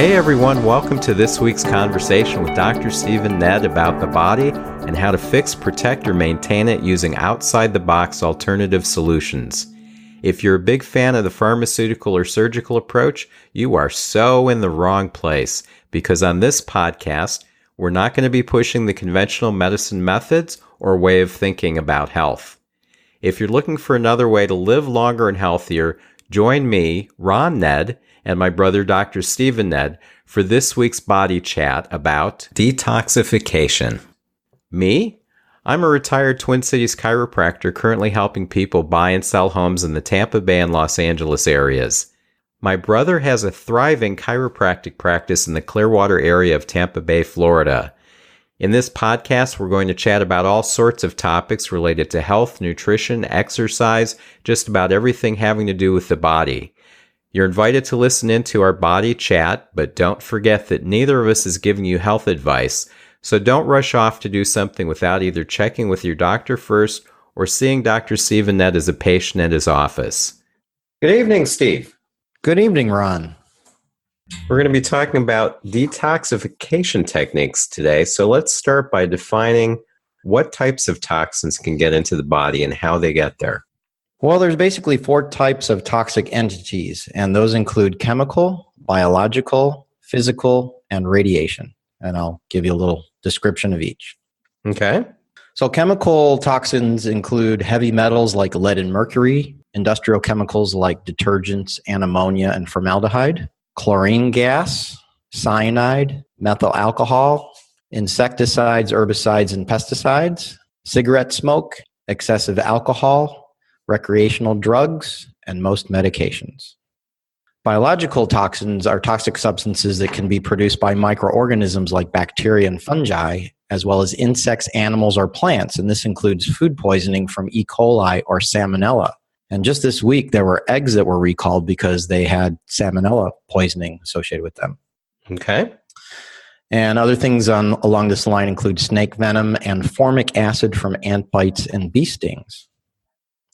Hey everyone, welcome to this week's conversation with Dr. Stephen Nedd about the body and how to fix, protect, or maintain it using outside-the-box alternative solutions. If you're a big fan of the pharmaceutical or surgical approach, you are so in the wrong place, because on this podcast, we're not going to be pushing the conventional medicine methods or way of thinking about health. If you're looking for another way to live longer and healthier, join me, Ron Nedd, and my brother, Dr. Stephen Nedd, for this week's body chat about detoxification. Me? I'm a retired Twin Cities chiropractor currently helping people buy and sell homes in the Tampa Bay and Los Angeles areas. My brother has a thriving chiropractic practice in the Clearwater area of Tampa Bay, Florida. In this podcast, we're going to chat about all sorts of topics related to health, nutrition, exercise, just about everything having to do with the body. You're invited to listen into our body chat, but don't forget that neither of us is giving you health advice, so don't rush off to do something without either checking with your doctor first or seeing Dr. Stephen Nedd as a patient at his office. Good evening, Steve. Good evening, Ron. We're going to be talking about detoxification techniques today, so let's start by defining what types of toxins can get into the body and how they get there. Well, there's basically 4 types of toxic entities, and those include chemical, biological, physical, and radiation. And I'll give you a little description of each. Okay. So chemical toxins include heavy metals like lead and mercury, industrial chemicals like detergents and ammonia and formaldehyde, chlorine gas, cyanide, methyl alcohol, insecticides, herbicides, and pesticides, cigarette smoke, excessive alcohol, recreational drugs, and most medications. Biological toxins are toxic substances that can be produced by microorganisms like bacteria and fungi, as well as insects, animals, or plants, and this includes food poisoning from E. coli or salmonella. And just this week, there were eggs that were recalled because they had salmonella poisoning associated with them. Okay. And other things along this line include snake venom and formic acid from ant bites and bee stings.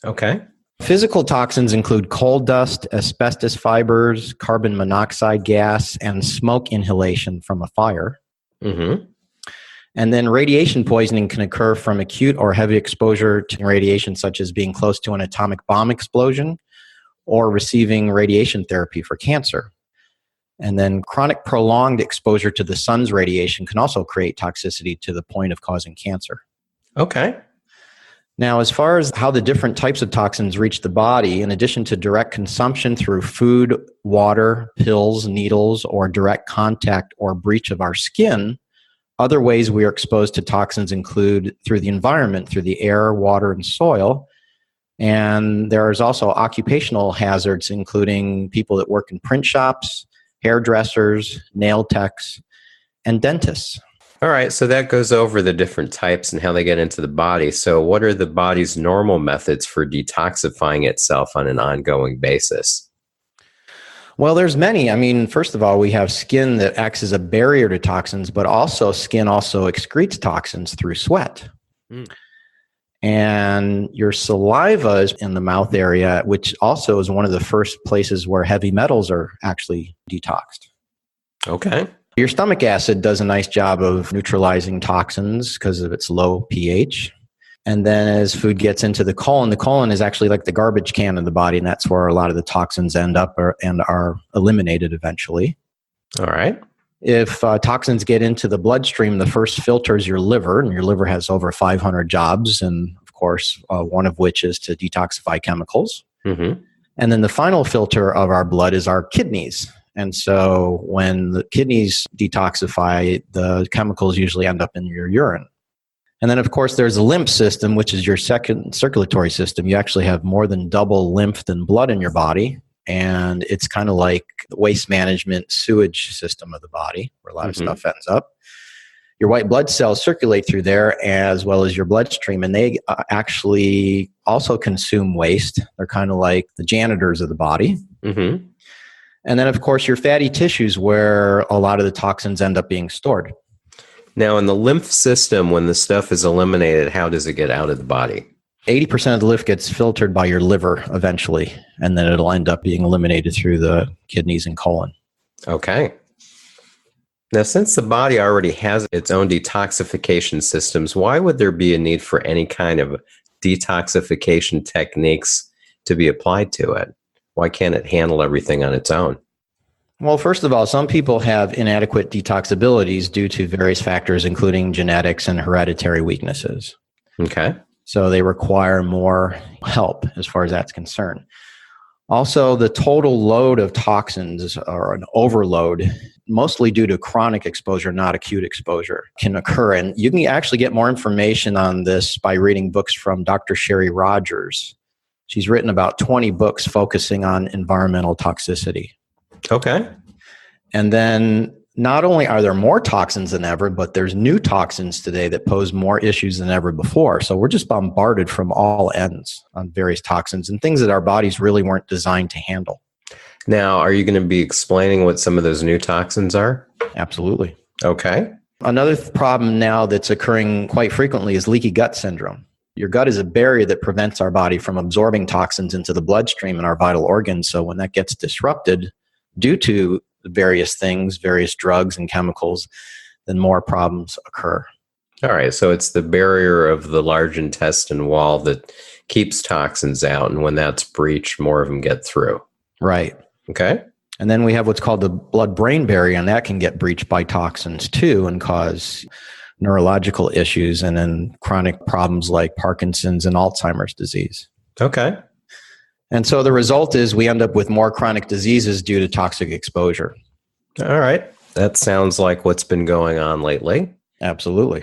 Okay. Physical toxins include coal dust, asbestos fibers, carbon monoxide gas, and smoke inhalation from a fire. Mm-hmm. And then radiation poisoning can occur from acute or heavy exposure to radiation, such as being close to an atomic bomb explosion or receiving radiation therapy for cancer. And then chronic prolonged exposure to the sun's radiation can also create toxicity to the point of causing cancer. Okay. Now, as far as how the different types of toxins reach the body, in addition to direct consumption through food, water, pills, needles, or direct contact or breach of our skin, other ways we are exposed to toxins include through the environment, through the air, water, and soil. And there is also occupational hazards, including people that work in print shops, hairdressers, nail techs, and dentists. All right, so that goes over the different types and how they get into the body. So what are the body's normal methods for detoxifying itself on an ongoing basis? Well, there's many. I mean, first of all, we have skin that acts as a barrier to toxins, but also skin also excretes toxins through sweat. And your saliva is in the mouth area, which also is one of the first places where heavy metals are actually detoxed. Okay. Your stomach acid does a nice job of neutralizing toxins because of its low pH. And then as food gets into the colon is actually like the garbage can of the body, and that's where a lot of the toxins end up and are eliminated eventually. All right. If toxins get into the bloodstream, the first filter is your liver, and your liver has over 500 jobs, and of course, one of which is to detoxify chemicals. Mm-hmm. And then the final filter of our blood is our kidneys. And so when the kidneys detoxify, the chemicals usually end up in your urine. And then, of course, there's the lymph system, which is your second circulatory system. You actually have more than double lymph than blood in your body. And it's kind of like the waste management sewage system of the body, where a lot of stuff ends up. Your white blood cells circulate through there as well as your bloodstream, and they actually also consume waste. They're kind of like the janitors of the body. Mm-hmm. And then, of course, your fatty tissues, where a lot of the toxins end up being stored. Now, in the lymph system, when the stuff is eliminated, how does it get out of the body? 80% of the lymph gets filtered by your liver eventually, and then it'll end up being eliminated through the kidneys and colon. Okay. Now, since the body already has its own detoxification systems, why would there be a need for any kind of detoxification techniques to be applied to it? Why can't it handle everything on its own? Well, first of all, some people have inadequate detox abilities due to various factors, including genetics and hereditary weaknesses. Okay. So they require more help as far as that's concerned. Also, the total load of toxins or an overload, mostly due to chronic exposure, not acute exposure, can occur. And you can actually get more information on this by reading books from Dr. Sherry Rogers. She's written about 20 books focusing on environmental toxicity. Okay. And then not only are there more toxins than ever, but there's new toxins today that pose more issues than ever before. So we're just bombarded from all ends on various toxins and things that our bodies really weren't designed to handle. Now, are you going to be explaining what some of those new toxins are? Absolutely. Okay. Another problem now that's occurring quite frequently is leaky gut syndrome. Your gut is a barrier that prevents our body from absorbing toxins into the bloodstream and our vital organs. So when that gets disrupted due to various things, various drugs and chemicals, then more problems occur. All right. So it's the barrier of the large intestine wall that keeps toxins out. And when that's breached, more of them get through. Right. Okay. And then we have what's called the blood-brain barrier, and that can get breached by toxins too and cause neurological issues and then chronic problems like Parkinson's and Alzheimer's disease. Okay. And so the result is we end up with more chronic diseases due to toxic exposure. All right. That sounds like what's been going on lately. Absolutely.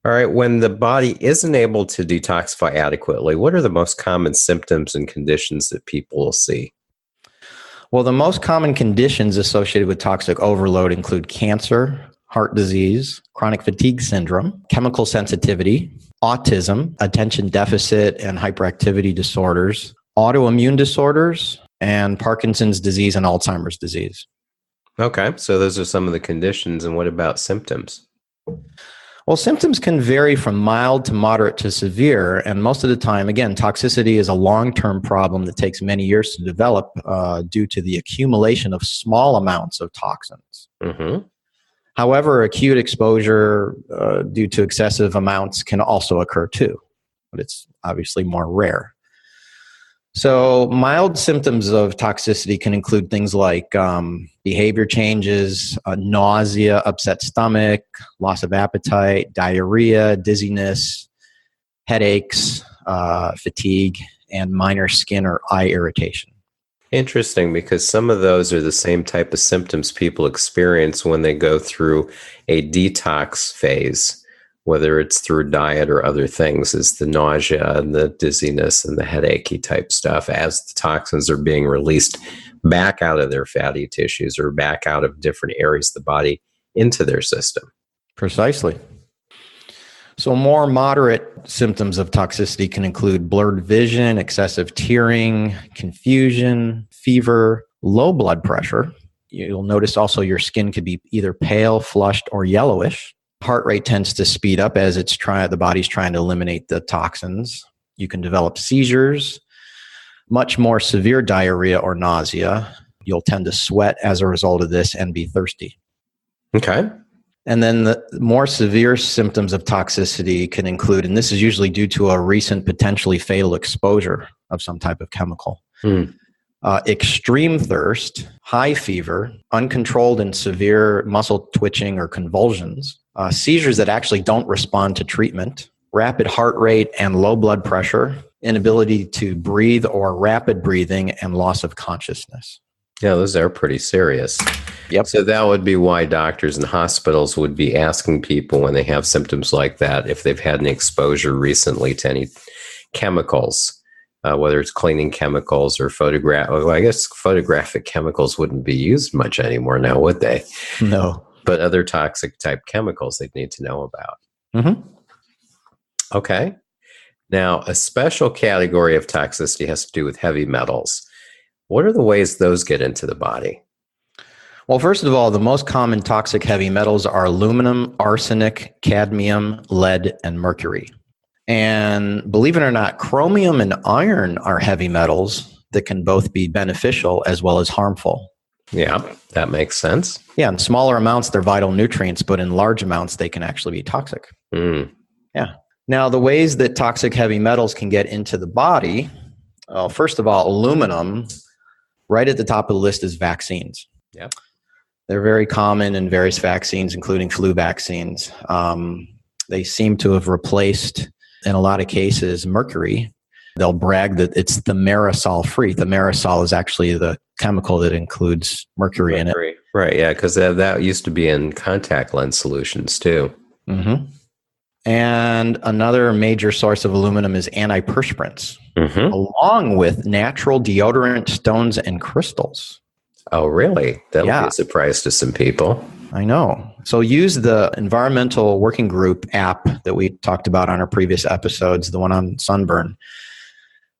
All right. When the body isn't able to detoxify adequately, what are the most common symptoms and conditions that people will see? Well, the most common conditions associated with toxic overload include cancer, heart disease, chronic fatigue syndrome, chemical sensitivity, autism, attention deficit and hyperactivity disorders, autoimmune disorders, and Parkinson's disease and Alzheimer's disease. Okay. So those are some of the conditions. And what about symptoms? Well, symptoms can vary from mild to moderate to severe. And most of the time, again, toxicity is a long-term problem that takes many years to develop due to the accumulation of small amounts of toxins. Mm-hmm. However, acute exposure due to excessive amounts can also occur too, but it's obviously more rare. So mild symptoms of toxicity can include things like behavior changes, nausea, upset stomach, loss of appetite, diarrhea, dizziness, headaches, fatigue, and minor skin or eye irritation. Interesting, because some of those are the same type of symptoms people experience when they go through a detox phase, whether it's through diet or other things, is the nausea and the dizziness and the headachy type stuff as the toxins are being released back out of their fatty tissues or back out of different areas of the body into their system. Precisely. So more moderate symptoms of toxicity can include blurred vision, excessive tearing, confusion, fever, low blood pressure. You'll notice also your skin could be either pale, flushed, or yellowish. Heart rate tends to speed up as the body's trying to eliminate the toxins. You can develop seizures, much more severe diarrhea or nausea. You'll tend to sweat as a result of this and be thirsty. Okay. And then the more severe symptoms of toxicity can include, and this is usually due to a recent potentially fatal exposure of some type of chemical. Extreme thirst, high fever, uncontrolled and severe muscle twitching or convulsions, seizures that actually don't respond to treatment, rapid heart rate and low blood pressure, inability to breathe or rapid breathing, and loss of consciousness. Yeah, those are pretty serious. Yep. So that would be why doctors and hospitals would be asking people when they have symptoms like that, if they've had any exposure recently to any chemicals, whether it's cleaning chemicals or I guess photographic chemicals wouldn't be used much anymore now, would they? No. But other toxic type chemicals they'd need to know about. Mm-hmm. Okay. Now, a special category of toxicity has to do with heavy metals. What are the ways those get into the body? Well, first of all, the most common toxic heavy metals are aluminum, arsenic, cadmium, lead, and mercury. And believe it or not, chromium and iron are heavy metals that can both be beneficial as well as harmful. Yeah, that makes sense. Yeah, in smaller amounts, they're vital nutrients, but in large amounts, they can actually be toxic. Mm. Yeah. Now, the ways that toxic heavy metals can get into the body, first of all, aluminum, right at the top of the list is vaccines. Yep. They're very common in various vaccines, including flu vaccines. They seem to have replaced, in a lot of cases, mercury. They'll brag that it's the thimerosal-free. Thimerosal is actually the chemical that includes mercury in it. Right, yeah, because that used to be in contact lens solutions too. Mm-hmm. And another major source of aluminum is antiperspirants, along with natural deodorant, stones, and crystals. Oh, really? That'll be a surprise to some people. I know. So use the Environmental Working Group app that we talked about on our previous episodes, the one on sunburn,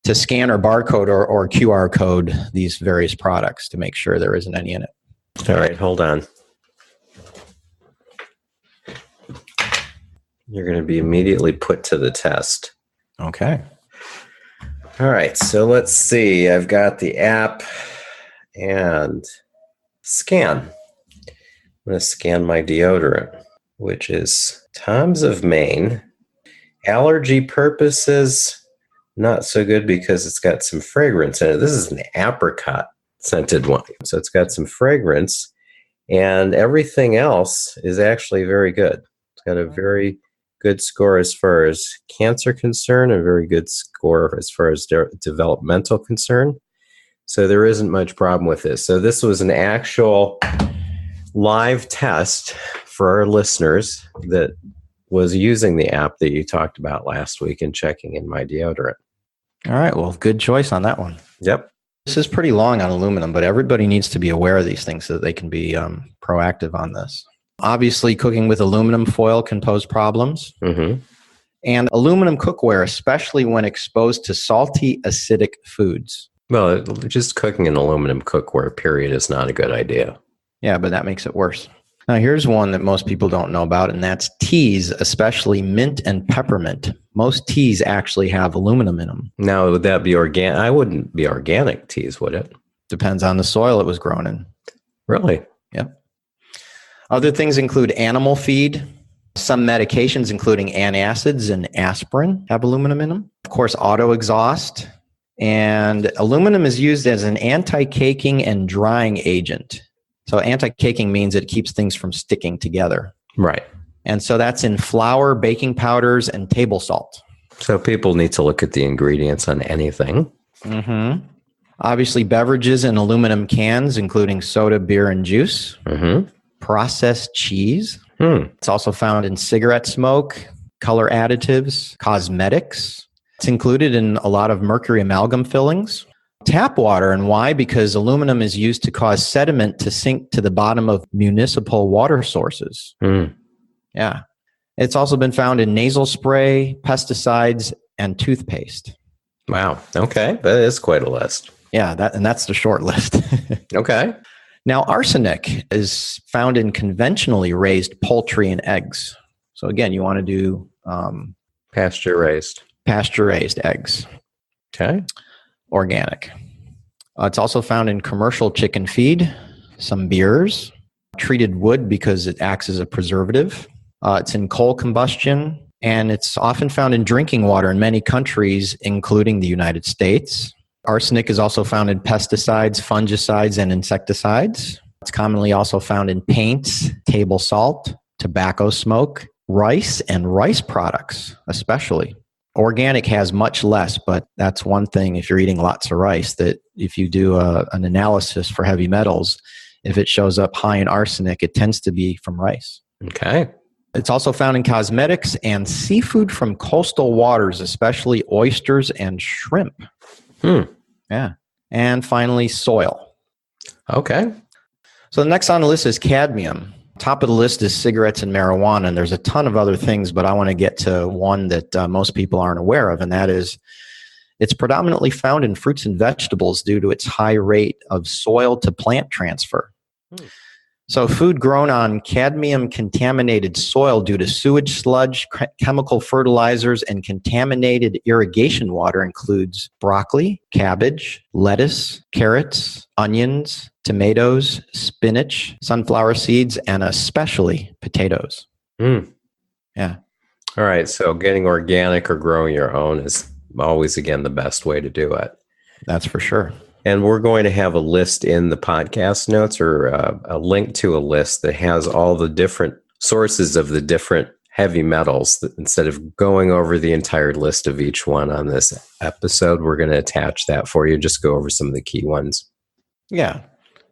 to scan or barcode or QR code these various products to make sure there isn't any in it. All right, hold on. You're going to be immediately put to the test. Okay. All right, so let's see. I've got the app and scan. I'm going to scan my deodorant, which is Tom's of Maine. Allergy purposes, not so good because it's got some fragrance in it. This is an apricot scented one. So it's got some fragrance, and everything else is actually very good. It's got a very good score as far as cancer concern, a very good score as far as developmental concern. So there isn't much problem with this. So this was an actual live test for our listeners that was using the app that you talked about last week and checking in my deodorant. All right. Well, good choice on that one. Yep. This is pretty long on aluminum, but everybody needs to be aware of these things so that they can be proactive on this. Obviously, cooking with aluminum foil can pose problems. Mm-hmm. And aluminum cookware, especially when exposed to salty, acidic foods. Well, just cooking in aluminum cookware, period, is not a good idea. Yeah, but that makes it worse. Now, here's one that most people don't know about, and that's teas, especially mint and peppermint. Most teas actually have aluminum in them. Now, would that be organic? I wouldn't be organic teas, would it? Depends on the soil it was grown in. Really? Yep. Other things include animal feed. Some medications, including antacids and aspirin, have aluminum in them. Of course, auto exhaust. And aluminum is used as an anti-caking and drying agent. So anti-caking means it keeps things from sticking together. Right. And so that's in flour, baking powders, and table salt. So people need to look at the ingredients on anything. Mm-hmm. Obviously, beverages in aluminum cans, including soda, beer, and juice. Mm-hmm. Processed cheese. It's also found in cigarette smoke, color additives, cosmetics. It's included in a lot of mercury amalgam fillings. Tap water, and why? Because aluminum is used to cause sediment to sink to the bottom of municipal water sources. Yeah. It's also been found in nasal spray, pesticides, and toothpaste. Wow. Okay. That is quite a list. Yeah, that's the short list. Okay. Now, arsenic is found in conventionally raised poultry and eggs. So again, you want to do pasture-raised eggs. Okay. Organic. It's also found in commercial chicken feed, some beers, treated wood because it acts as a preservative. It's in coal combustion, and it's often found in drinking water in many countries, including the United States. Arsenic is also found in pesticides, fungicides, and insecticides. It's commonly also found in paints, table salt, tobacco smoke, rice, and rice products, especially. Organic has much less, but that's one thing if you're eating lots of rice, that if you do an analysis for heavy metals, if it shows up high in arsenic, it tends to be from rice. Okay. It's also found in cosmetics and seafood from coastal waters, especially oysters and shrimp. Yeah. And finally, soil. Okay. So the next on the list is cadmium. Top of the list is cigarettes and marijuana, and there's a ton of other things, but I want to get to one that most people aren't aware of, and that is it's predominantly found in fruits and vegetables due to its high rate of soil to plant transfer. So food grown on cadmium-contaminated soil due to sewage sludge, chemical fertilizers, and contaminated irrigation water includes broccoli, cabbage, lettuce, carrots, onions, tomatoes, spinach, sunflower seeds, and especially potatoes. Yeah. All right. So getting organic or growing your own is always, again, the best way to do it. That's for sure. And we're going to have a list in the podcast notes, or a link to a list that has all the different sources of the different heavy metals. Instead of going over the entire list of each one on this episode, we're going to attach that for you. Just go over some of the key ones. Yeah.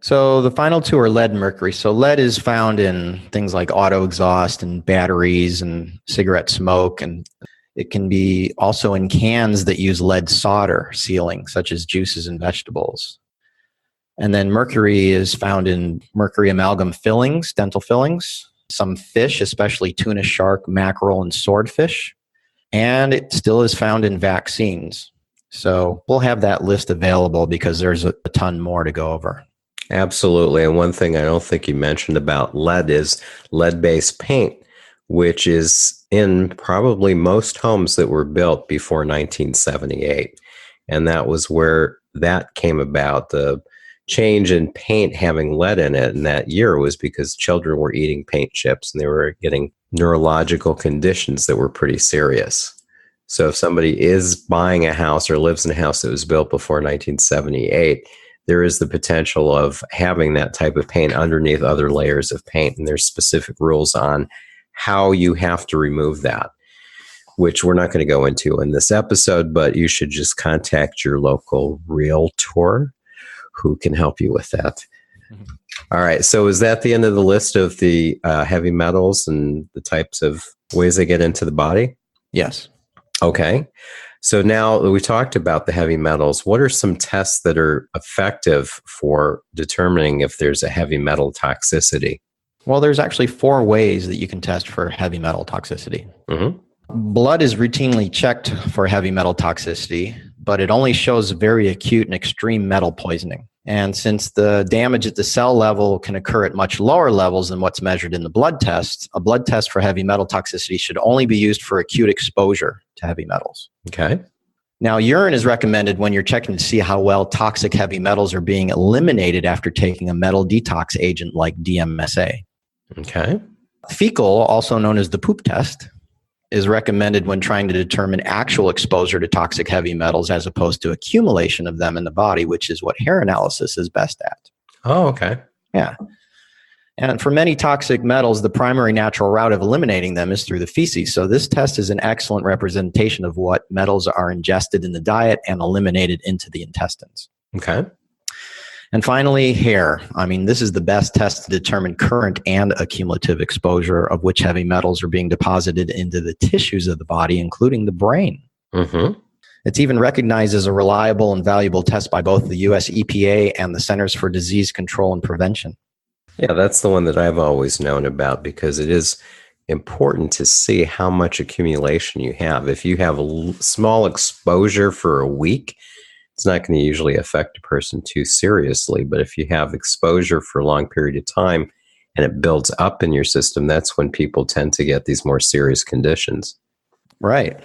So the final two are lead and mercury. So lead is found in things like auto exhaust and batteries and cigarette smoke, and it can be also in cans that use lead solder sealing, such as juices and vegetables. And then mercury is found in mercury amalgam fillings, dental fillings, some fish, especially tuna, shark, mackerel, and swordfish. And it still is found in vaccines. So we'll have that list available because there's a ton more to go over. Absolutely. And one thing I don't think you mentioned about lead is lead-based paint, which is in probably most homes that were built before 1978. And that was where that came about. The change in paint having lead in it in that year was because children were eating paint chips and they were getting neurological conditions that were pretty serious. So if somebody is buying a house or lives in a house that was built before 1978, there is the potential of having that type of paint underneath other layers of paint. And there's specific rules on how you have to remove that, which we're not going to go into in this episode, but you should just contact your local realtor who can help you with that. Mm-hmm. All right. So is that the end of the list of the heavy metals and the types of ways they get into the body? Yes. Okay. So now that we talked about the heavy metals, what are some tests that are effective for determining if there's a heavy metal toxicity? Well, there's actually 4 ways that you can test for heavy metal toxicity. Mm-hmm. Blood is routinely checked for heavy metal toxicity, but it only shows very acute and extreme metal poisoning. And since the damage at the cell level can occur at much lower levels than what's measured in the blood test, a blood test for heavy metal toxicity should only be used for acute exposure to heavy metals. Okay. Now, urine is recommended when you're checking to see how well toxic heavy metals are being eliminated after taking a metal detox agent like DMSA. Okay. Fecal, also known as the poop test, is recommended when trying to determine actual exposure to toxic heavy metals as opposed to accumulation of them in the body, which is what hair analysis is best at. Oh, okay. Yeah. And for many toxic metals, the primary natural route of eliminating them is through the feces. So this test is an excellent representation of what metals are ingested in the diet and eliminated into the intestines. Okay. And finally, hair. I mean, this is the best test to determine current and accumulative exposure of which heavy metals are being deposited into the tissues of the body, including the brain. Mm-hmm. It's even recognized as a reliable and valuable test by both the U.S. EPA and the Centers for Disease Control and Prevention. Yeah, that's the one that I've always known about because it is important to see how much accumulation you have. If you have a small exposure for a week, it's not going to usually affect a person too seriously. But if you have exposure for a long period of time and it builds up in your system, that's when people tend to get these more serious conditions. Right.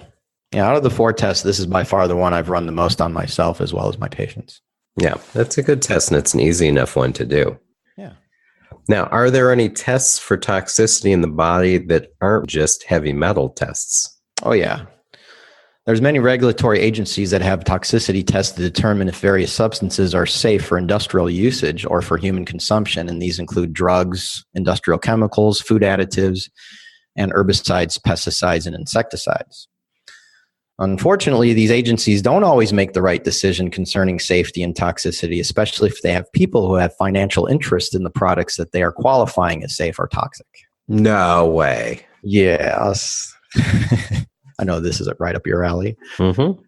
Yeah, out of the 4 tests, this is by far the one I've run the most on myself as well as my patients. Yeah, that's a good test, and it's an easy enough one to do. Yeah. Now, are there any tests for toxicity in the body that aren't just heavy metal tests? Oh, yeah. There's many regulatory agencies that have toxicity tests to determine if various substances are safe for industrial usage or for human consumption, and these include drugs, industrial chemicals, food additives, and herbicides, pesticides, and insecticides. Unfortunately, these agencies don't always make the right decision concerning safety and toxicity, especially if they have people who have financial interest in the products that they are qualifying as safe or toxic. No way. Yes. I know this is right up your alley. Mm-hmm.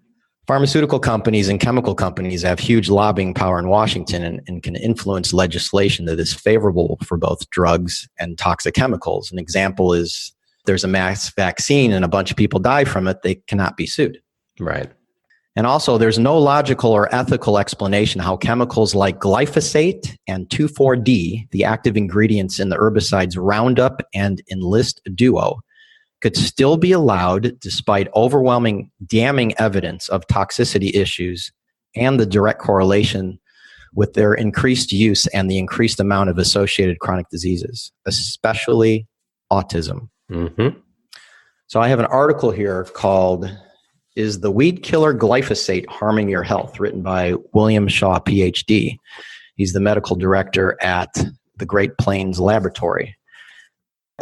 Pharmaceutical companies and chemical companies have huge lobbying power in Washington and can influence legislation that is favorable for both drugs and toxic chemicals. An example is there's a mass vaccine and a bunch of people die from it, they cannot be sued. Right. And also, there's no logical or ethical explanation how chemicals like glyphosate and 2,4-D, the active ingredients in the herbicides Roundup and Enlist Duo, could still be allowed despite overwhelming damning evidence of toxicity issues and the direct correlation with their increased use and the increased amount of associated chronic diseases, especially autism. Mm-hmm. So I have an article here called "Is the Weed Killer Glyphosate Harming Your Health?" written by William Shaw, PhD. He's the medical director at the Great Plains Laboratory.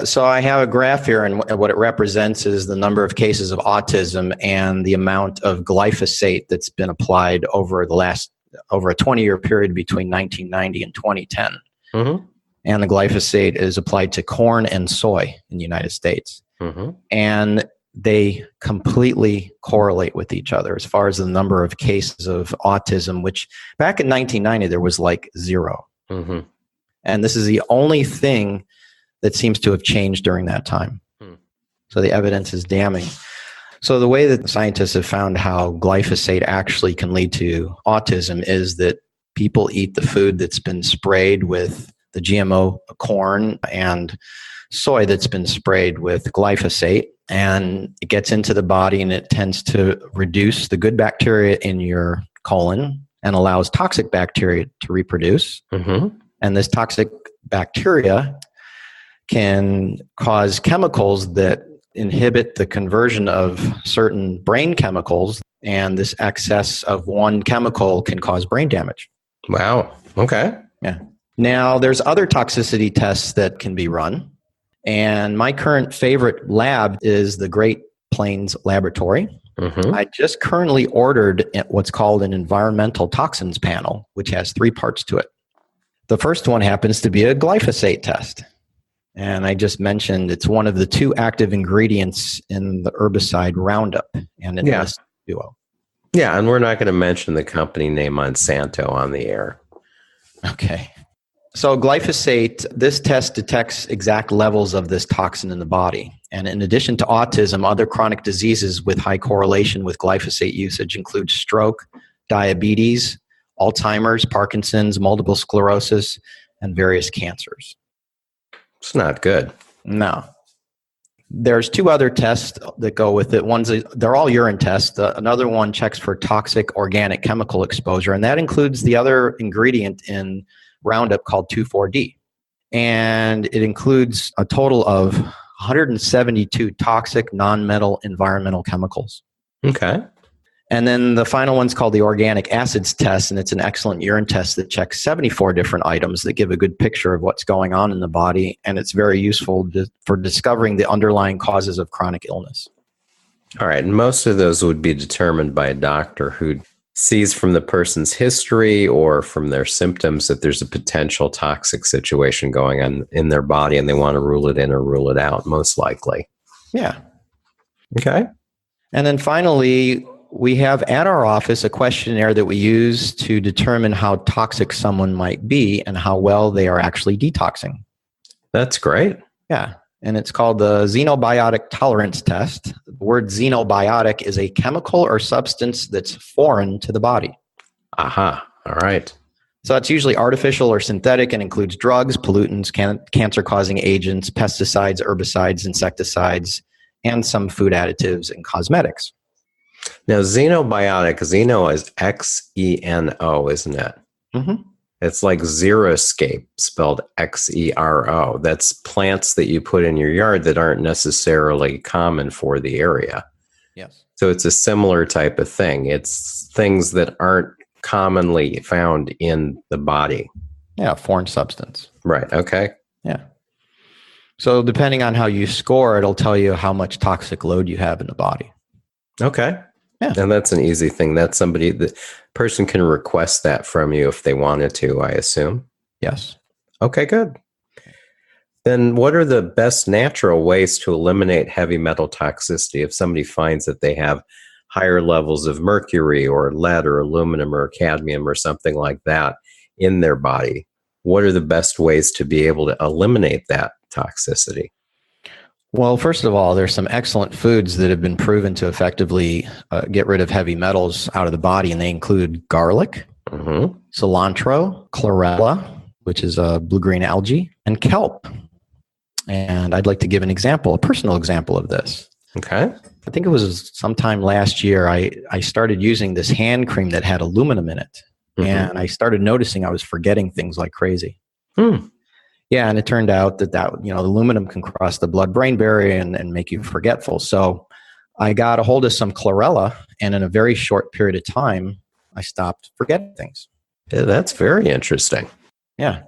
So I have a graph here, and what it represents is the number of cases of autism and the amount of glyphosate that's been applied over a 20-year period between 1990 and 2010. Mm-hmm. And the glyphosate is applied to corn and soy in the United States. Mm-hmm. And they completely correlate with each other as far as the number of cases of autism, which back in 1990, there was like 0. Mm-hmm. And this is the only thing that seems to have changed during that time. So the evidence is damning. So the way that the scientists have found how glyphosate actually can lead to autism is that people eat the food that's been sprayed with the GMO corn and soy that's been sprayed with glyphosate, and it gets into the body and it tends to reduce the good bacteria in your colon and allows toxic bacteria to reproduce. Mm-hmm. And this toxic bacteria can cause chemicals that inhibit the conversion of certain brain chemicals, and this excess of one chemical can cause brain damage. Wow. Okay. Yeah. Now, there's other toxicity tests that can be run, and my current favorite lab is the Great Plains Laboratory. Mm-hmm. I just currently ordered what's called an environmental toxins panel, which has 3 parts to it. The first one happens to be a glyphosate test. And I just mentioned it's one of the 2 active ingredients in the herbicide Roundup and Enlist Duo. Yeah, and we're not going to mention the company name Monsanto on the air. Okay. So glyphosate, this test detects exact levels of this toxin in the body. And in addition to autism, other chronic diseases with high correlation with glyphosate usage include stroke, diabetes, Alzheimer's, Parkinson's, multiple sclerosis, and various cancers. It's not good. No. There's 2 other tests that go with it. They're all urine tests. Another one checks for toxic organic chemical exposure, and that includes the other ingredient in Roundup called 2,4-D. And it includes a total of 172 toxic non-metal environmental chemicals. Okay. And then the final one's called the organic acids test, and it's an excellent urine test that checks 74 different items that give a good picture of what's going on in the body, and it's very useful for discovering the underlying causes of chronic illness. All right, and most of those would be determined by a doctor who sees from the person's history or from their symptoms that there's a potential toxic situation going on in their body, and they want to rule it in or rule it out, most likely. Yeah. Okay. And then finally, we have at our office a questionnaire that we use to determine how toxic someone might be and how well they are actually detoxing. That's great. Yeah. And it's called the xenobiotic tolerance test. The word xenobiotic is a chemical or substance that's foreign to the body. Aha. All right. So it's usually artificial or synthetic and includes drugs, pollutants, cancer-causing agents, pesticides, herbicides, insecticides, and some food additives and cosmetics. Now, xenobiotic, xeno is X-E-N-O, isn't it? Mm-hmm. It's like xeriscape, spelled X-E-R-O. That's plants that you put in your yard that aren't necessarily common for the area. Yes. So it's a similar type of thing. It's things that aren't commonly found in the body. Yeah, foreign substance. Right, okay. Yeah. So depending on how you score, it'll tell you how much toxic load you have in the body. Okay. Yeah. And that's an easy thing. That's the person can request that from you if they wanted to, I assume. Yes. Okay, good. Then what are the best natural ways to eliminate heavy metal toxicity if somebody finds that they have higher levels of mercury or lead or aluminum or cadmium or something like that in their body? What are the best ways to be able to eliminate that toxicity? Well, first of all, there's some excellent foods that have been proven to effectively get rid of heavy metals out of the body, and they include garlic, cilantro, chlorella, which is a blue-green algae, and kelp. And I'd like to give an example, a personal example of this. Okay. I think it was sometime last year, I started using this hand cream that had aluminum in it. And I started noticing I was forgetting things like crazy. Yeah, and it turned out that aluminum can cross the blood-brain barrier and make you forgetful. So I got a hold of some chlorella, and in a very short period of time, I stopped forgetting things. Yeah, that's very interesting. Yeah.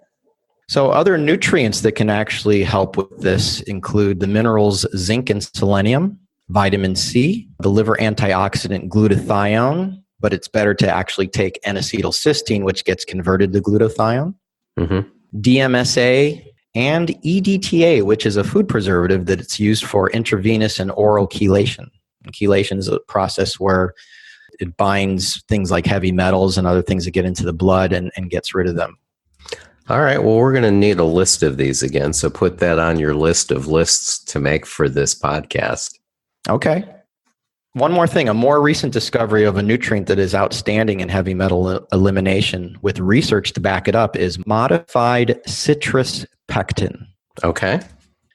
So other nutrients that can actually help with this include the minerals zinc and selenium, vitamin C, the liver antioxidant glutathione, but it's better to actually take N-acetylcysteine, which gets converted to glutathione, DMSA, and EDTA, which is a food preservative that it's used for intravenous and oral chelation. And chelation is a process where it binds things like heavy metals and other things that get into the blood and gets rid of them. All right. Well, we're going to need a list of these again. So put that on your list of lists to make for this podcast. Okay. One more thing, a more recent discovery of a nutrient that is outstanding in heavy metal elimination with research to back it up is modified citrus pectin. Okay.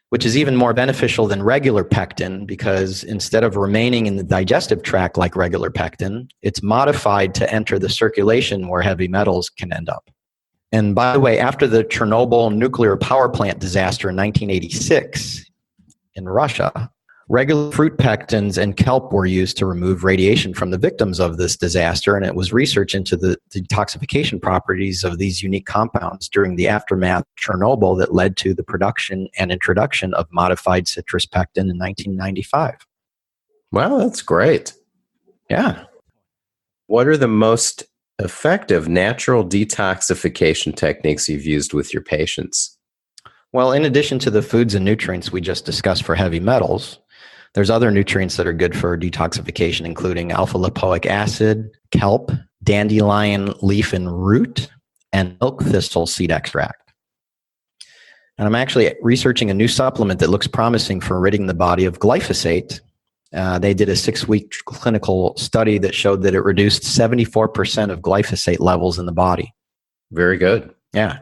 Which is even more beneficial than regular pectin because instead of remaining in the digestive tract like regular pectin, it's modified to enter the circulation where heavy metals can end up. And by the way, after the Chernobyl nuclear power plant disaster in 1986 in Russia, regular fruit pectins and kelp were used to remove radiation from the victims of this disaster, and it was research into the detoxification properties of these unique compounds during the aftermath of Chernobyl that led to the production and introduction of modified citrus pectin in 1995. Wow, that's great. Yeah. What are the most effective natural detoxification techniques you've used with your patients? Well, in addition to the foods and nutrients we just discussed for heavy metals, there's other nutrients that are good for detoxification, including alpha-lipoic acid, kelp, dandelion leaf and root, and milk thistle seed extract. And I'm actually researching a new supplement that looks promising for ridding the body of glyphosate. They did a 6-week clinical study that showed that it reduced 74% of glyphosate levels in the body. Very good. Yeah.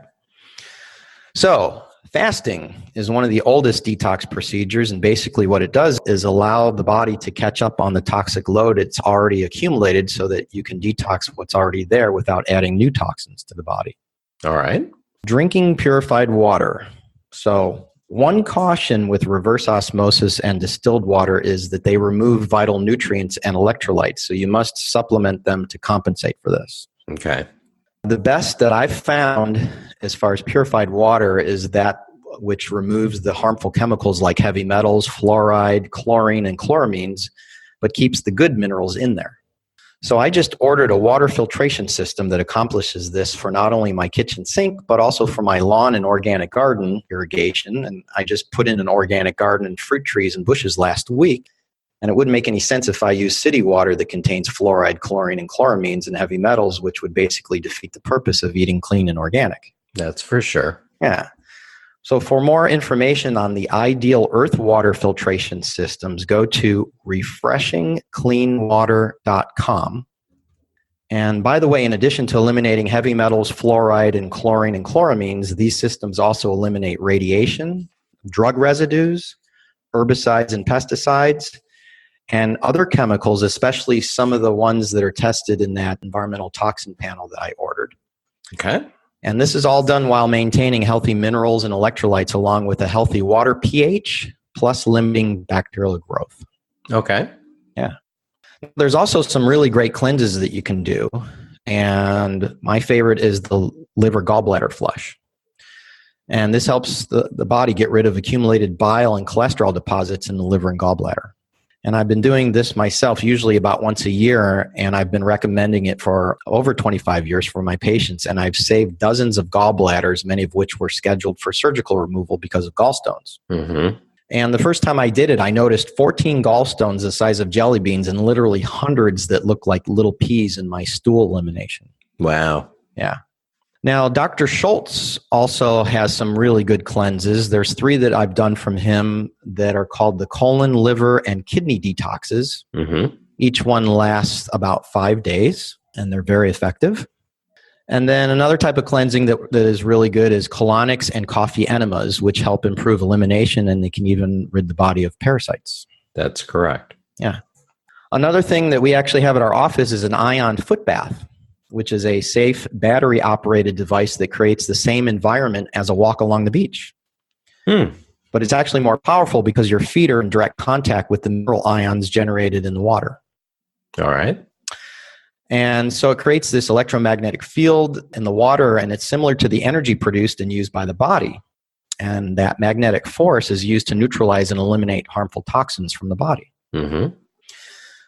So fasting is one of the oldest detox procedures, and basically what it does is allow the body to catch up on the toxic load it's already accumulated so that you can detox what's already there without adding new toxins to the body. All right. Drinking purified water. So one caution with reverse osmosis and distilled water is that they remove vital nutrients and electrolytes, so you must supplement them to compensate for this. Okay. The best that I've found as far as purified water is that which removes the harmful chemicals like heavy metals, fluoride, chlorine, and chloramines, but keeps the good minerals in there. So I just ordered a water filtration system that accomplishes this for not only my kitchen sink, but also for my lawn and organic garden irrigation. And I just put in an organic garden and fruit trees and bushes last week. And it wouldn't make any sense if I use city water that contains fluoride, chlorine, and chloramines and heavy metals, which would basically defeat the purpose of eating clean and organic. That's for sure. Yeah. So for more information on the ideal earth water filtration systems, go to refreshingcleanwater.com. And by the way, in addition to eliminating heavy metals, fluoride, and chlorine and chloramines, these systems also eliminate radiation, drug residues, herbicides and pesticides, and other chemicals, especially some of the ones that are tested in that environmental toxin panel that I ordered. Okay. And this is all done while maintaining healthy minerals and electrolytes along with a healthy water pH, plus limiting bacterial growth. Okay. Yeah. There's also some really great cleanses that you can do. And my favorite is the liver gallbladder flush. And this helps the body get rid of accumulated bile and cholesterol deposits in the liver and gallbladder. And I've been doing this myself usually about once a year, and I've been recommending it for over 25 years for my patients. And I've saved dozens of gallbladders, many of which were scheduled for surgical removal because of gallstones. Mm-hmm. And the first time I did it, I noticed 14 gallstones the size of jelly beans and literally hundreds that looked like little peas in my stool elimination. Wow. Yeah. Now, Dr. Schultz also has some really good cleanses. There's 3 that I've done from him that are called the colon, liver, and kidney detoxes. Mm-hmm. Each one lasts about 5 days, and they're very effective. And then another type of cleansing that is really good is colonics and coffee enemas, which help improve elimination, and they can even rid the body of parasites. That's correct. Yeah. Another thing that we actually have at our office is an ion foot bath, which is a safe battery-operated device that creates the same environment as a walk along the beach. But it's actually more powerful because your feet are in direct contact with the mineral ions generated in the water. All right. And so it creates this electromagnetic field in the water, and it's similar to the energy produced and used by the body. And that magnetic force is used to neutralize and eliminate harmful toxins from the body. Mm-hmm.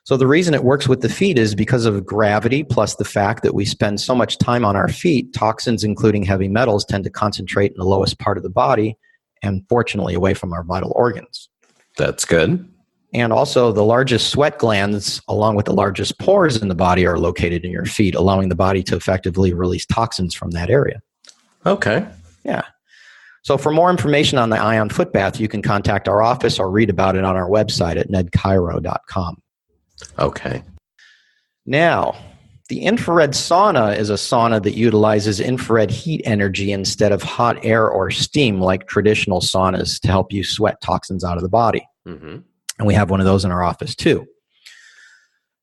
So the reason it works with the feet is because of gravity, plus the fact that we spend so much time on our feet. Toxins, including heavy metals, tend to concentrate in the lowest part of the body and, fortunately, away from our vital organs. That's good. And also, the largest sweat glands, along with the largest pores in the body, are located in your feet, allowing the body to effectively release toxins from that area. Okay. Yeah. So for more information on the ion foot bath, you can contact our office or read about it on our website at neddcairo.com. Okay. Now, the infrared sauna is a sauna that utilizes infrared heat energy instead of hot air or steam like traditional saunas to help you sweat toxins out of the body. Mm-hmm. And we have one of those in our office too.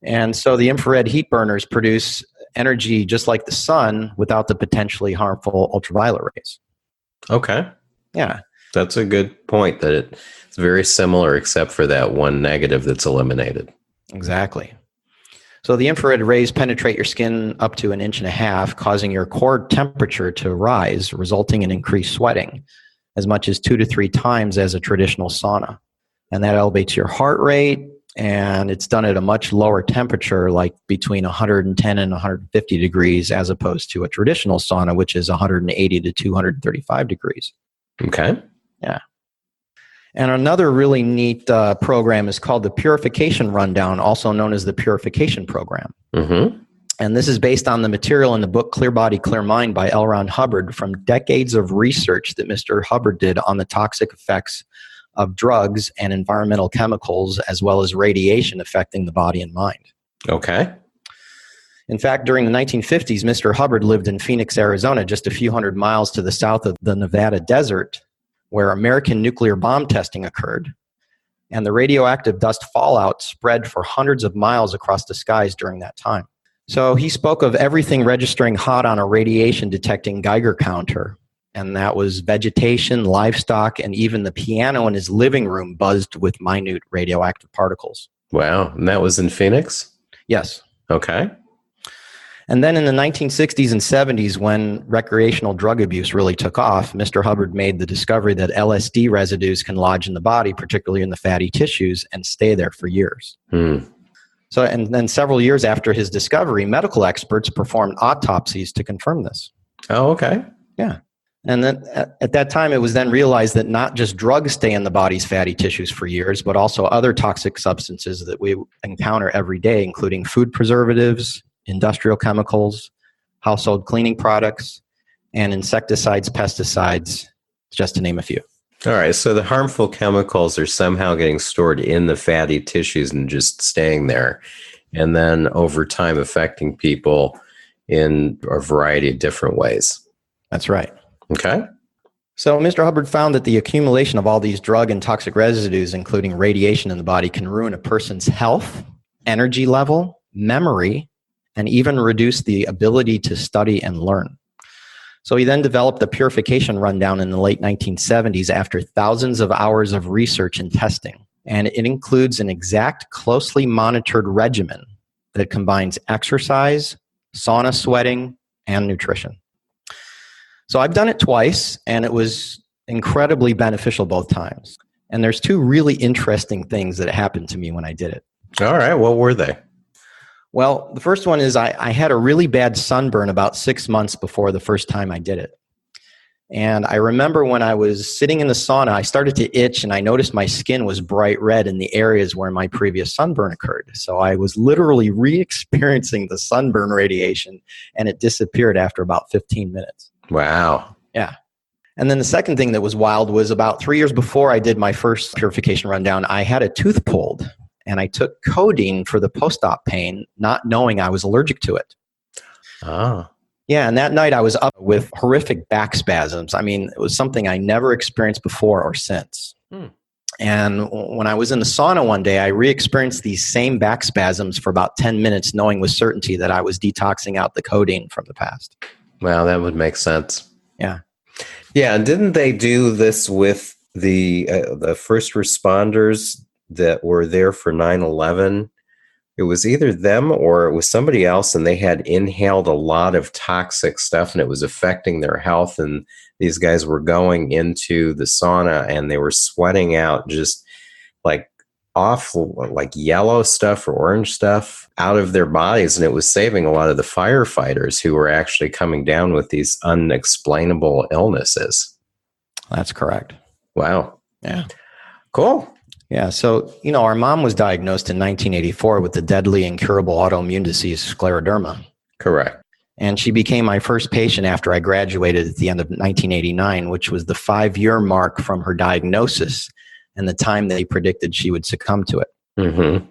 And so the infrared heat burners produce energy just like the sun without the potentially harmful ultraviolet rays. Okay. Yeah. That's a good point, that it's very similar except for that one negative that's eliminated. Exactly. So the infrared rays penetrate your skin up to 1.5 inches, causing your core temperature to rise, resulting in increased sweating, as much as 2 to 3 times as a traditional sauna. And that elevates your heart rate, and it's done at a much lower temperature, like between 110 and 150 degrees, as opposed to a traditional sauna, which is 180 to 235 degrees. Okay. Yeah. And another really neat program is called the Purification Rundown, also known as the Purification Program. Mm-hmm. And this is based on the material in the book Clear Body, Clear Mind by L. Ron Hubbard from decades of research that Mr. Hubbard did on the toxic effects of drugs and environmental chemicals, as well as radiation affecting the body and mind. Okay. In fact, during the 1950s, Mr. Hubbard lived in Phoenix, Arizona, just a few hundred miles to the south of the Nevada desert, where American nuclear bomb testing occurred, and the radioactive dust fallout spread for hundreds of miles across the skies during that time. So he spoke of everything registering hot on a radiation detecting Geiger counter, and that was vegetation, livestock, and even the piano in his living room buzzed with minute radioactive particles. Wow. And that was in Phoenix? Yes. Okay. And then in the 1960s and 70s, when recreational drug abuse really took off, Mr. Hubbard made the discovery that LSD residues can lodge in the body, particularly in the fatty tissues, and stay there for years. So, and then several years after his discovery, medical experts performed autopsies to confirm this. Oh, okay. Yeah. And then at that time, it was then realized that not just drugs stay in the body's fatty tissues for years, but also other toxic substances that we encounter every day, including food preservatives, industrial chemicals, household cleaning products, and insecticides, pesticides, just to name a few. All right. So the harmful chemicals are somehow getting stored in the fatty tissues and just staying there, and then over time affecting people in a variety of different ways. That's right. Okay. So Mr. Hubbard found that the accumulation of all these drug and toxic residues, including radiation in the body, can ruin a person's health, energy level, memory, and even reduce the ability to study and learn. So he then developed the Purification Rundown in the late 1970s after thousands of hours of research and testing. And it includes an exact, closely monitored regimen that combines exercise, sauna sweating, and nutrition. So I've done it twice, and it was incredibly beneficial both times. And there's 2 really interesting things that happened to me when I did it. All right. What were they? Well, the first one is I had a really bad sunburn about 6 months before the first time I did it. And I remember when I was sitting in the sauna, I started to itch and I noticed my skin was bright red in the areas where my previous sunburn occurred. So I was literally re-experiencing the sunburn radiation, and it disappeared after about 15 minutes. Wow. Yeah. And then the second thing that was wild was about 3 years before I did my first purification rundown, I had a tooth pulled, and I took codeine for the post-op pain, not knowing I was allergic to it. Oh. Yeah, and that night I was up with horrific back spasms. I mean, it was something I never experienced before or since. And when I was in the sauna one day, I re-experienced these same back spasms for about 10 minutes, knowing with certainty that I was detoxing out the codeine from the past. Wow, that would make sense. Yeah. Yeah, and didn't they do this with the first responders that were there for 9/11? It was either them or it was somebody else, and they had inhaled a lot of toxic stuff, and it was affecting their health. And these guys were going into the sauna, and they were sweating out just like awful, like yellow stuff or orange stuff out of their bodies, and it was saving a lot of the firefighters who were actually coming down with these unexplainable illnesses. That's correct. Wow. Yeah. Cool. Yeah. So, our mom was diagnosed in 1984 with the deadly incurable autoimmune disease scleroderma. Correct. And she became my first patient after I graduated at the end of 1989, which was the 5-year mark from her diagnosis and the time they predicted she would succumb to it. Mm-hmm.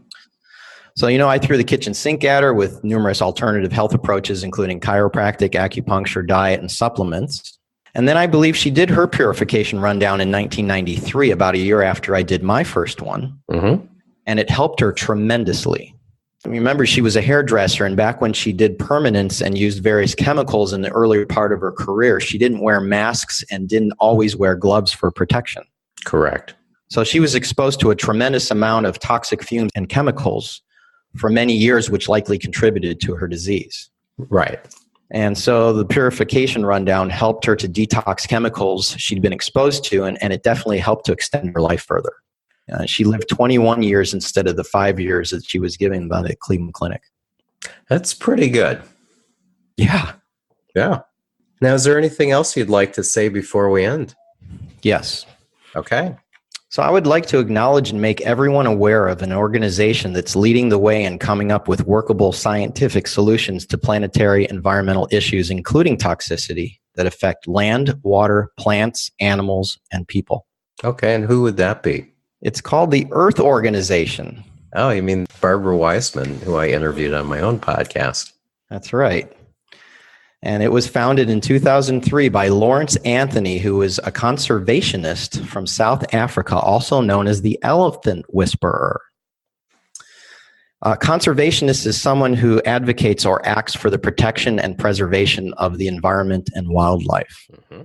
So, I threw the kitchen sink at her with numerous alternative health approaches, including chiropractic, acupuncture, diet, and supplements. And then I believe she did her purification rundown in 1993, about a year after I did my first one. Mm-hmm. And it helped her tremendously. Remember, she was a hairdresser, and back when she did permanents and used various chemicals in the earlier part of her career, she didn't wear masks and didn't always wear gloves for protection. Correct. So she was exposed to a tremendous amount of toxic fumes and chemicals for many years, which likely contributed to her disease. Right. And so the purification rundown helped her to detox chemicals she'd been exposed to, and it definitely helped to extend her life further. She lived 21 years instead of the 5 years that she was given by the Cleveland Clinic. That's pretty good. Yeah. Yeah. Now, is there anything else you'd like to say before we end? Yes. Okay. So I would like to acknowledge and make everyone aware of an organization that's leading the way in coming up with workable scientific solutions to planetary environmental issues, including toxicity, that affect land, water, plants, animals, and people. Okay, and who would that be? It's called the Earth Organization. Oh, you mean Barbara Weissman, who I interviewed on my own podcast. That's right. And it was founded in 2003 by Lawrence Anthony, who is a conservationist from South Africa, also known as the Elephant Whisperer. A conservationist is someone who advocates or acts for the protection and preservation of the environment and wildlife. Mm-hmm.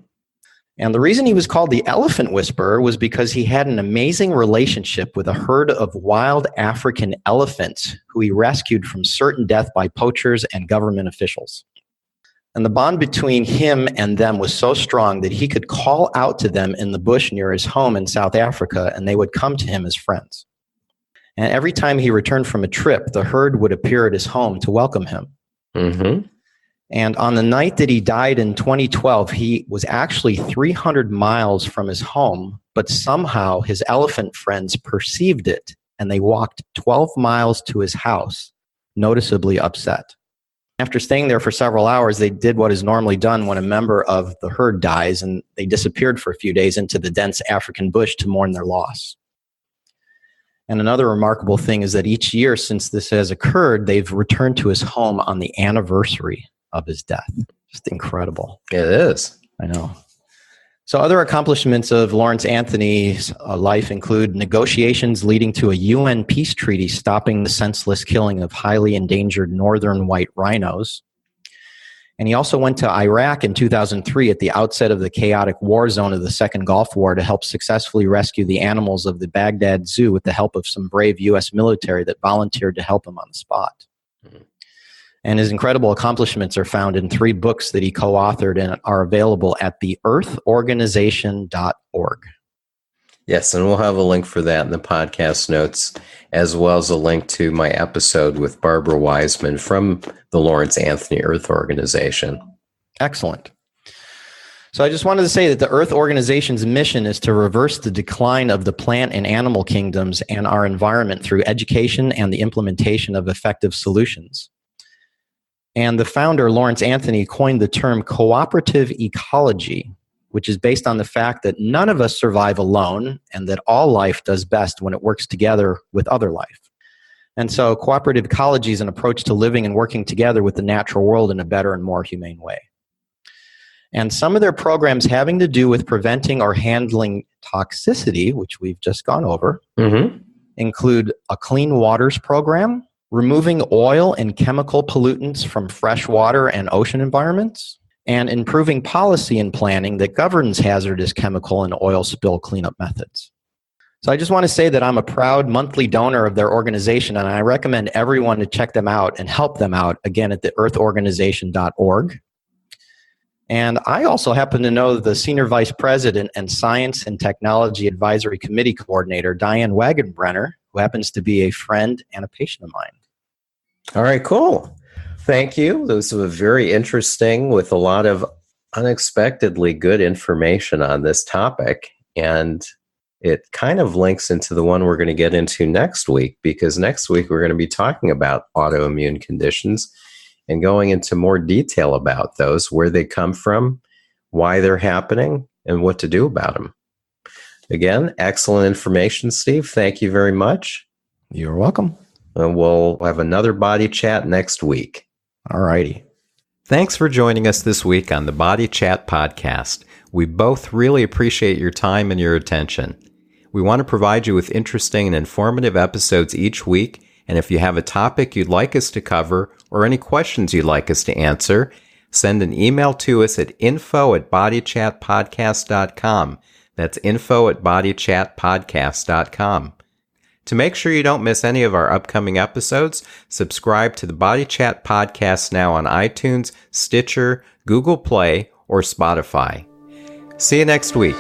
And the reason he was called the Elephant Whisperer was because he had an amazing relationship with a herd of wild African elephants who he rescued from certain death by poachers and government officials. And the bond between him and them was so strong that he could call out to them in the bush near his home in South Africa, and they would come to him as friends. And every time he returned from a trip, the herd would appear at his home to welcome him. Mm-hmm. And on the night that he died in 2012, he was actually 300 miles from his home, but somehow his elephant friends perceived it, and they walked 12 miles to his house, noticeably upset. After staying there for several hours, they did what is normally done when a member of the herd dies, and they disappeared for a few days into the dense African bush to mourn their loss. And another remarkable thing is that each year since this has occurred, they've returned to his home on the anniversary of his death. Just incredible. It is. I know. So other accomplishments of Lawrence Anthony's life include negotiations leading to a UN peace treaty stopping the senseless killing of highly endangered northern white rhinos. And he also went to Iraq in 2003 at the outset of the chaotic war zone of the Second Gulf War to help successfully rescue the animals of the Baghdad Zoo with the help of some brave U.S. military that volunteered to help him on the spot. Mm-hmm. And his incredible accomplishments are found in 3 books that he co-authored and are available at theearthorganization.org. Yes, and we'll have a link for that in the podcast notes, as well as a link to my episode with Barbara Weissman from the Lawrence Anthony Earth Organization. Excellent. So I just wanted to say that the Earth Organization's mission is to reverse the decline of the plant and animal kingdoms and our environment through education and the implementation of effective solutions. And the founder, Lawrence Anthony, coined the term cooperative ecology, which is based on the fact that none of us survive alone and that all life does best when it works together with other life. And so cooperative ecology is an approach to living and working together with the natural world in a better and more humane way. And some of their programs having to do with preventing or handling toxicity, which we've just gone over, include a clean waters program, removing oil and chemical pollutants from fresh water and ocean environments, and improving policy and planning that governs hazardous chemical and oil spill cleanup methods. So I just want to say that I'm a proud monthly donor of their organization, and I recommend everyone to check them out and help them out, again, at theearthorganization.org. And I also happen to know the Senior Vice President and Science and Technology Advisory Committee Coordinator, Diane Wagenbrenner, who happens to be a friend and a patient of mine. All right, cool. Thank you. Those were very interesting with a lot of unexpectedly good information on this topic. And it kind of links into the one we're going to get into next week, because next week we're going to be talking about autoimmune conditions and going into more detail about those, where they come from, why they're happening, and what to do about them. Again, excellent information, Steve. Thank you very much. You're welcome. And we'll have another Body Chat next week. All righty. Thanks for joining us this week on the Body Chat podcast. We both really appreciate your time and your attention. We want to provide you with interesting and informative episodes each week. And if you have a topic you'd like us to cover or any questions you'd like us to answer, send an email to us at info@bodychatpodcast.com. That's info@bodychatpodcast.com. To make sure you don't miss any of our upcoming episodes, subscribe to the Body Chat Podcast now on iTunes, Stitcher, Google Play, or Spotify. See you next week.